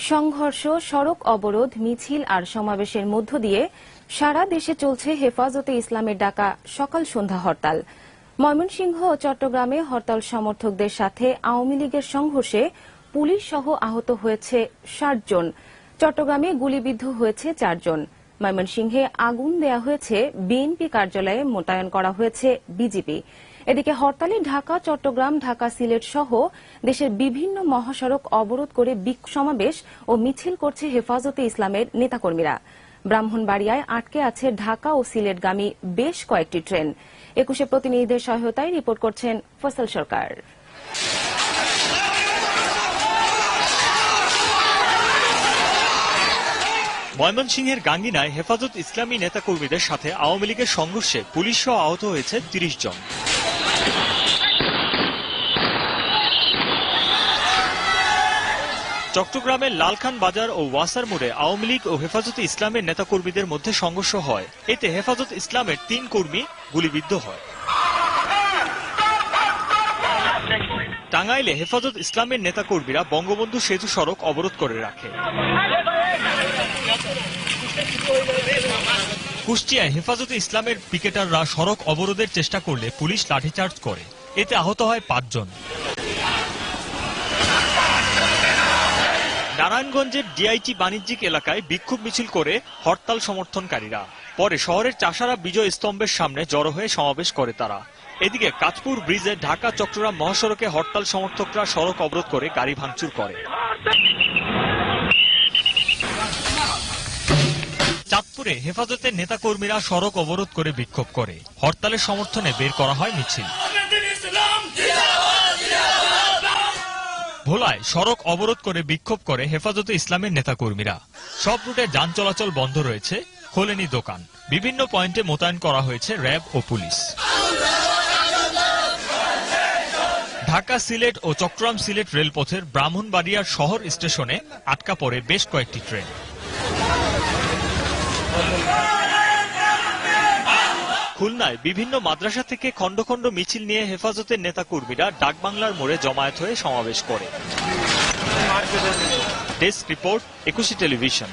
সংঘর্ষ, সড়ক অবরোধ, মিছিল আর সমাবেশের মধ্য দিয়ে সারা দেশে চলছে হেফাজতে ইসলামের ডাকা সকাল সন্ধ্যা হরতাল। ময়মনসিংহ ও চট্টগ্রামে হরতাল সমর্থকদের সাথে আওয়ামী লীগের সংঘর্ষে পুলিশ সহ আহত হয়েছে ৬০ জন। চট্টগ্রামে গুলিবিদ্ধ হয়েছে ৪ জন। ময়মনসিংহে আগুন দেয়া হয়েছে, বিএনপি কার্যালয়ে মোতায়েন করা হয়েছে বিজিবি। এদিকে হরতালে ঢাকা, চট্টগ্রাম, ঢাকা, সিলেট সহ দেশের বিভিন্ন মহাসড়ক অবরোধ করে সমাবেশ ও মিছিল করছে হেফাজতে ইসলামের নেতাকর্মীরা। ব্রাহ্মণবাড়িয়ায় আটকে আছে ঢাকা ও সিলেটগামী বেশ কয়েকটি ট্রেন। ২১ প্রতিনিধিদের সহায়তায় রিপোর্ট করছেন ফয়সাল সরকার। ময়মনসিংহের গাঙ্গিনায় হেফাজত ইসলামী নেতাকর্মীদের সাথে আওয়ামী লীগের সংঘর্ষে পুলিশ সহ আহত হয়েছে ৩০ জন। চট্টগ্রামের লালখান বাজার ও ওয়াসার মোড়ে আওয়ামী লীগ ও হেফাজতে ইসলামের নেতাকর্মীদের মধ্যে সংঘর্ষ হয়। এতে হেফাজত ইসলামের ৩ কর্মী গুলিবিদ্ধ হয়। টাঙ্গাইলে হেফাজত ইসলামের নেতাকর্মীরা বঙ্গবন্ধু সেতু সড়ক অবরোধ করে রাখে। কুষ্টিয়ায় হেফাজতে ইসলামের পিকেটাররা সড়ক অবরোধের চেষ্টা করলে পুলিশ লাঠিচার্জ করে, এতে আহত হয় ৫ জন। নারায়ণগঞ্জের ডিআইটি বাণিজ্যিক এলাকায় বিক্ষোভ মিছিল করে হরতাল সমর্থনকারীরা। পরে শহরের চাষারা বিজয় স্তম্ভের সামনে জড়ো হয়ে সমাবেশ করে তারা। এদিকে কাঁচপুর ব্রিজে ঢাকা চট্টগ্রাম মহাসড়কে হরতাল সমর্থকরা সড়ক অবরোধ করে গাড়ি ভাঙচুর করে। চাঁদপুরে হেফাজতের নেতাকর্মীরা সড়ক অবরোধ করে বিক্ষোভ করে। হরতালের সমর্থনে বের করা হয় মিছিল। ভোলায় সড়ক অবরোধ করে বিক্ষোভ করে হেফাজতে ইসলামের নেতাকর্মীরা। সব রুটে যান চলাচল বন্ধ রয়েছে, খোলেনি দোকান। বিভিন্ন পয়েন্টে মোতায়েন করা হয়েছে র্যাব ও পুলিশ। ঢাকা, সিলেট ও চট্টগ্রাম সিলেট রেলপথের ব্রাহ্মণবাড়িয়ার শহর স্টেশনে আটকা পড়ে বেশ কয়েকটি ট্রেন। খুলনায় বিভিন্ন মাদ্রাসা থেকে খন্ড খন্ড মিছিল নিয়ে হেফাজতের নেতাকর্মীরা ডাকবাংলার মোড়ে জমায়েত হয়ে সমাবেশ করে। Desk report, ২১ television.